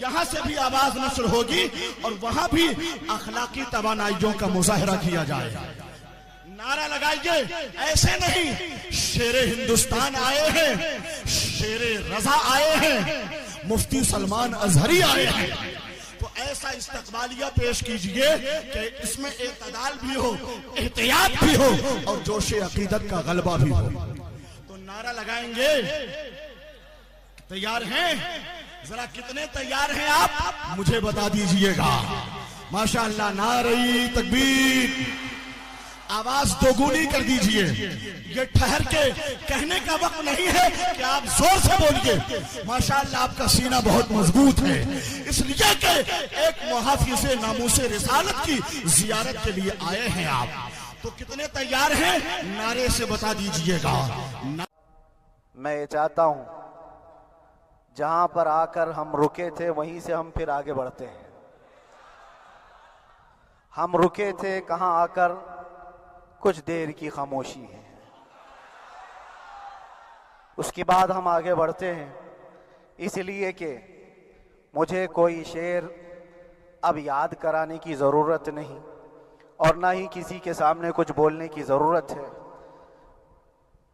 یہاں سے بھی آواز نشر ہوگی اور وہاں بھی اخلاقی توانائیوں کا مظاہرہ کیا جائے گا. نعرہ لگائیے. ایسے نہیں، شیر ہندوستان آئے ہیں، شیر رضا آئے ہیں، مفتی سلمان ازہری آئے ہیں، تو ایسا استقبالیہ پیش کیجئے کہ اس میں اعتدال بھی ہو، احتیاط بھی ہو اور جوش عقیدت کا غلبہ بھی ہو. تو نعرہ لگائیں گے. تیار ہیں؟ ذرا کتنے تیار ہیں آپ مجھے بتا دیجئے گا. ماشاءاللہ. نعرہ تکبیر. آواز دوگنی کر دیجئے. یہ ٹھہر کے کہنے کا وقت نہیں ہے کہ آپ زور سے بولیے. ماشاءاللہ آپ کا سینہ بہت مضبوط ہے، اس لیے کہ ایک محافظ ناموس رسالت کی زیارت کے لیے آئے ہیں آپ. تو کتنے تیار ہیں نعرے سے بتا دیجئے گا. میں یہ چاہتا ہوں جہاں پر آ کر ہم رکے تھے وہیں سے ہم پھر آگے بڑھتے ہیں. ہم رکے تھے کہاں آ کر؟ کچھ دیر کی خاموشی ہے، اس کے بعد ہم آگے بڑھتے ہیں. اس لیے کہ مجھے کوئی شعر اب یاد کرانے کی ضرورت نہیں اور نہ ہی کسی کے سامنے کچھ بولنے کی ضرورت ہے.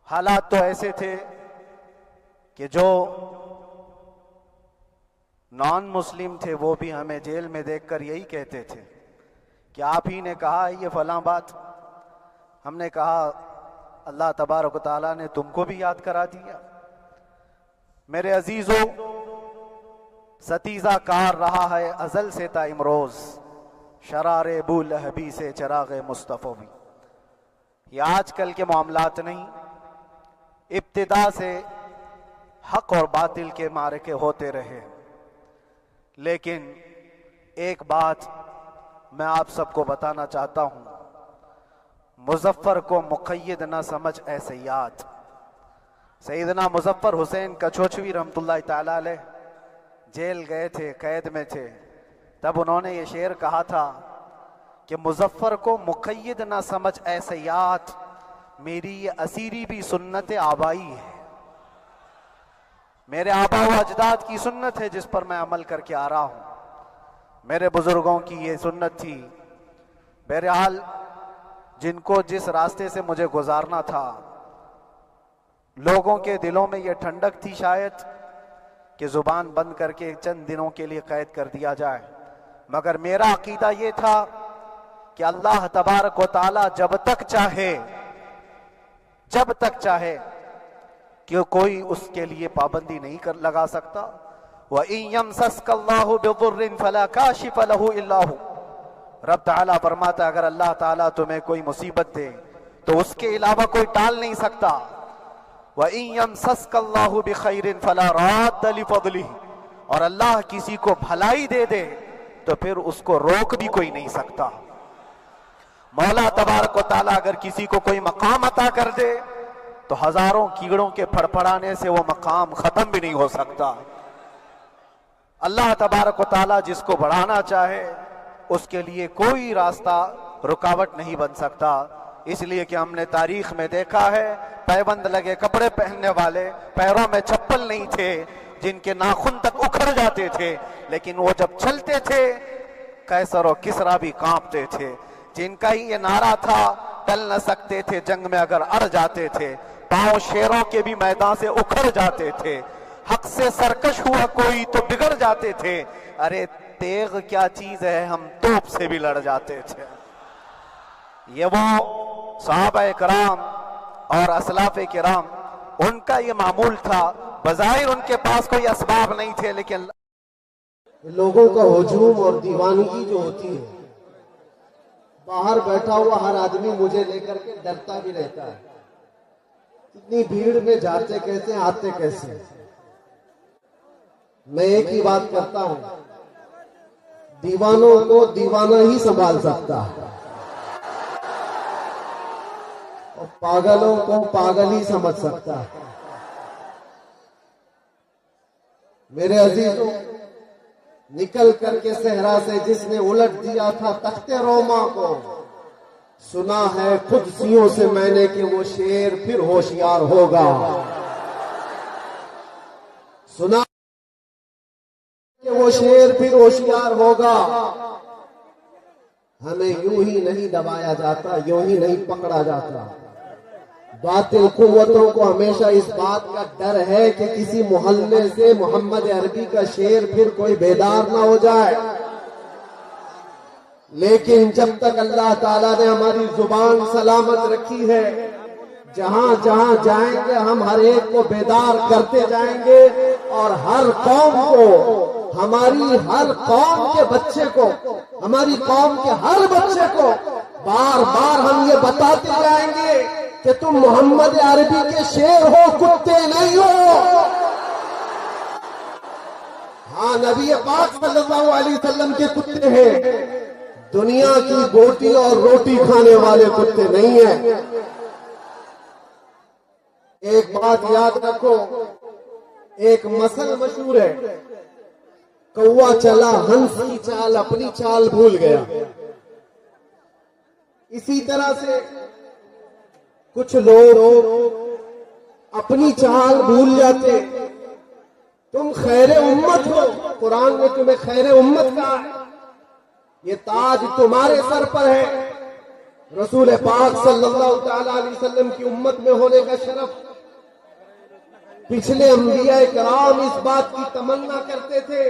حالات تو ایسے تھے کہ جو نان مسلم تھے وہ بھی ہمیں جیل میں دیکھ کر یہی کہتے تھے کہ آپ ہی نے کہا یہ فلاں بات. ہم نے کہا اللہ تبارک و تعالیٰ نے تم کو بھی یاد کرا دیا. میرے عزیزو، ستیزہ کار رہا ہے ازل سے تا امروز، شرار ابو لہبی سے چراغ مصطفی بھی. یہ آج کل کے معاملات نہیں، ابتدا سے حق اور باطل کے معرکے ہوتے رہے. لیکن ایک بات میں آپ سب کو بتانا چاہتا ہوں، مظفر کو مقید نہ سمجھ اے سیاد. سیدنا مظفر حسین کچھوچوی رحمت اللہ تعالیٰ علیہ جیل گئے تھے، قید میں تھے. تب انہوں نے یہ شعر کہا تھا کہ مظفر کو مقید نہ سمجھ اے سیاد، میری یہ اسیری بھی سنت آبائی ہے. میرے آبا و اجداد کی سنت ہے جس پر میں عمل کر کے آ رہا ہوں. میرے بزرگوں کی یہ سنت تھی. بہرحال جن کو جس راستے سے مجھے گزارنا تھا، لوگوں کے دلوں میں یہ ٹھنڈک تھی شاید کہ زبان بند کر کے چند دنوں کے لیے قید کر دیا جائے، مگر میرا عقیدہ یہ تھا کہ اللہ تبارک و تعالی جب تک چاہے کہ کوئی اس کے لیے پابندی نہیں لگا سکتا. وَإِن يَمْسَسْكَ اللَّهُ بِضُرٍّ فَلَا كَاشِفَ لَهُ إِلَّا هُوَ. رب تعالیٰ فرماتا ہے اگر اللہ تعالیٰ تمہیں کوئی مصیبت دے تو اس کے علاوہ کوئی ٹال نہیں سکتا. وَإِن يَمْسَسْكَ اللَّهُ بِخَيْرٍ فَلَا رَادَّ لِفَضْلِهِ. اور اللہ کسی کو بھلائی دے دے تو پھر اس کو روک بھی کوئی نہیں سکتا. مولا تبارک و تعالیٰ اگر کسی کو کوئی مقام عطا کر دے تو ہزاروں کیڑوں کے پھڑپڑانے سے وہ مقام ختم بھی نہیں ہو سکتا. اللہ تبارک و تعالیٰ جس کو بڑھانا چاہے اس کے لیے کوئی راستہ رکاوٹ نہیں بن سکتا. اس لیے کہ ہم نے تاریخ میں دیکھا ہے پیبند لگے کپڑے پہننے والے، پیروں میں چپل نہیں تھے، جن کے ناخن تک اکھڑ جاتے تھے، لیکن وہ جب چلتے تھے قیصر و کسریٰ بھی کانپتے تھے. جن کا ہی یہ نعرہ تھا ٹل نہ سکتے تھے جنگ میں اگر اڑ جاتے تھے، پاؤں شیروں کے بھی میدان سے اکھڑ جاتے تھے، حق سے سرکش ہوا کوئی تو بگڑ جاتے تھے. ارے تیغ کیا چیز ہے، ہم توپ سے بھی لڑ جاتے تھے. یہ وہ صحابہ کرام اور اسلاف کرام، ان کا یہ معمول تھا. بظاہر ان کے پاس کوئی اسباب نہیں تھے، لیکن لوگوں کا ہجوم اور دیوانگی جو ہوتی ہے، باہر بیٹھا ہوا ہر آدمی مجھے لے کر کے ڈرتا بھی رہتا ہے. اتنی بھیڑ میں جاتے کیسے، آتے کیسے. میں ایک ہی بات کرتا ہوں، دیوانوں کو دیوانہ ہی سنبھال سکتا ہے اور پاگلوں کو پاگل ہی سمجھ سکتا ہے. میرے عزیزوں، نکل کر کے صحرا سے جس نے الٹ دیا تھا تخت روما کو، سنا ہے قدسیوں سے میں نے کہ وہ شیر پھر ہوشیار ہوگا. سنا کہ کہ وہ شیر پھر ہوشیار ہوگا. ہمیں یوں ہی نہیں دبایا جاتا، یوں ہی نہیں پکڑا جاتا. باطل قوتوں کو ہمیشہ اس بات کا ڈر ہے کہ کسی محلے سے محمد عربی کا شعر پھر کوئی بیدار نہ ہو جائے. لیکن جب تک اللہ تعالیٰ نے ہماری زبان سلامت رکھی ہے، جہاں جہاں جائیں گے ہم ہر ایک کو بیدار کرتے جائیں گے، اور ہر قوم کو، ہماری ہر قوم کے بچے کو، ہماری قوم کے ہر بچے کو بار بار ہم یہ بتاتے جائیں گے کہ تم محمد عربی کے شیر ہو، کتے نہیں ہو. ہاں، نبی پاک صلی اللہ علیہ وسلم کے کتے ہیں، دنیا کی بوٹی اور روٹی کھانے والے کتے نہیں ہیں. ایک بات یاد رکھو، ایک مثل مشہور ہے، کوا چلا ہنس کی چال، اپنی چال بھول گیا. اسی طرح سے کچھ لوگ اپنی چال بھول جاتے. تم خیر امت ہو، قرآن نے تمہیں خیر امت کہا ہے، یہ تاج تمہارے سر پر ہے. رسول پاک صلی اللہ تعالی علیہ وسلم کی امت میں ہونے کا شرف، پچھلے انبیاء کرام اس بات کی تمنا کرتے تھے،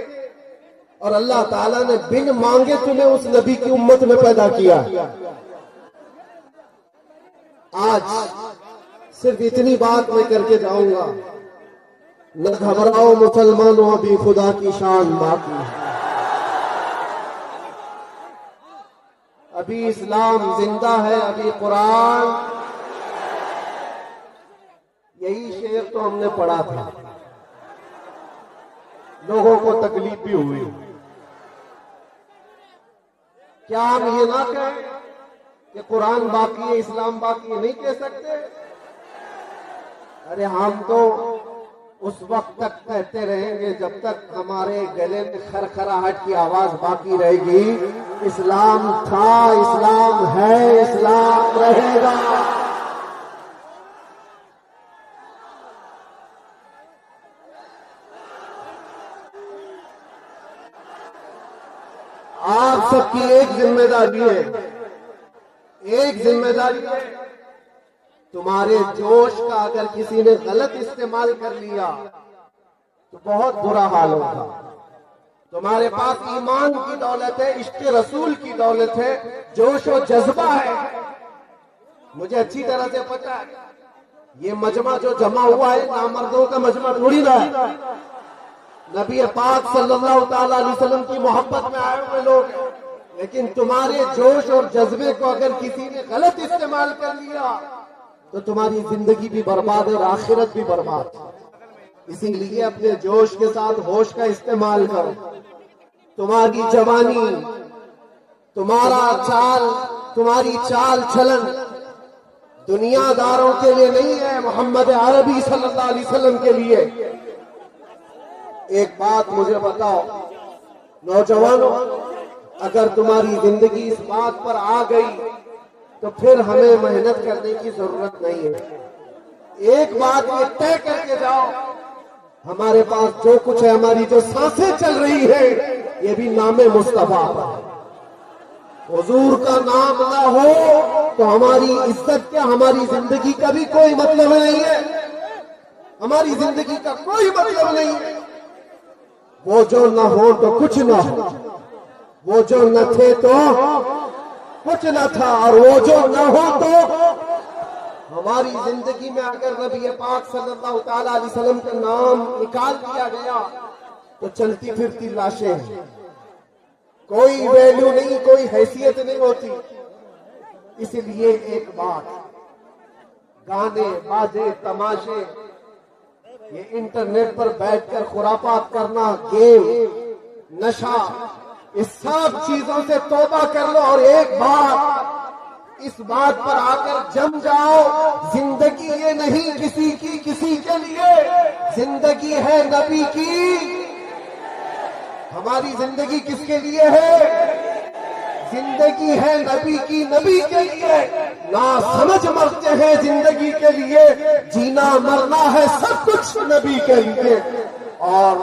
اور اللہ تعالیٰ نے بن مانگے تمہیں اس نبی کی امت میں پیدا کیا. آج صرف اتنی بات میں کر کے جاؤں گا، نہ گھبراؤ مسلمانوں، ابھی خدا کی شان باقی ہے. ابھی اسلام زندہ ہے، ابھی قرآن. یہی شعر تو ہم نے پڑھا تھا، لوگوں کو تکلیف بھی ہوئی. کیا ہم یہ نہ کہیں کہ قرآن باقی ہے، اسلام باقی ہے؟ نہیں کہہ سکتے. ارے ہم تو اس وقت تک کہتے رہیں گے جب تک ہمارے گلے میں خرخراہٹ کی آواز باقی رہے گی. اسلام تھا، اسلام ہے، اسلام رہے گا. آپ سب کی ایک ذمہ داری ہے، ایک ذمہ داری ہے. تمہارے جوش کا اگر کسی نے غلط استعمال کر لیا تو بہت برا حال ہوگا. تمہارے پاس ایمان کی دولت ہے، عشق رسول کی دولت ہے، جوش و جذبہ ہے. مجھے اچھی طرح سے پتا ہے یہ مجمع جو جمع ہوا ہے نامردوں کا مجمع تھوڑی نہ ہے. نبی پاک صلی اللہ تعالی علیہ وسلم کی محبت میں آئے ہوئے لوگ ہیں، لیکن تمہارے جوش اور جذبے کو اگر کسی نے غلط استعمال کر لیا تو تمہاری زندگی بھی برباد ہے اور آخرت بھی برباد. اسی لیے اپنے جوش کے ساتھ ہوش کا استعمال کرو. تمہاری جوانی، تمہارا چال، تمہاری چال چلن دنیا داروں کے لیے نہیں ہے، محمد عربی صلی اللہ علیہ وسلم کے لیے. ایک بات مجھے بتاؤ نوجوانوں، اگر تمہاری زندگی اس بات پر آ گئی تو پھر ہمیں محنت کرنے کی ضرورت نہیں ہے. ایک بات یہ طے کر کے جاؤ، ہمارے پاس جو کچھ ہے، ہماری جو سانسیں چل رہی ہے، یہ بھی نام مصطفیٰ پر ہے. حضور کا نام نہ ہو تو ہماری عزت کیا، ہماری زندگی کا بھی کوئی مطلب نہیں ہے. ہماری زندگی کا کوئی مطلب نہیں ہے. وہ جو نہ ہو تو کچھ نہ ہو، وہ جو نہ تھے تو کچھ نہ تھا، اور وہ جو نہ ہو تو ہماری زندگی میں اگر نبی پاک صلی اللہ تعالی علیہ وسلم کا نام نکال دیا گیا تو چلتی پھرتی لاشیں ہیں، کوئی ویلیو نہیں، کوئی حیثیت نہیں ہوتی. اس لیے ایک بات، گانے بازے تماشے، یہ انٹرنیٹ پر بیٹھ کر خرافات کرنا، گیم، نشہ، اس سب چیزوں سے توبہ کر لو. اور ایک بات اس بات پر آ کر جم جاؤ، زندگی یہ نہیں کسی کی کسی کے لیے، زندگی ہے نبی کی. ہماری زندگی کس کے لیے ہے؟ زندگی ہے نبی کی، نبی کے لیے. نا سمجھ مرتے ہیں زندگی کے لیے، جینا مرنا ہے سب کچھ نبی کے لیے. اور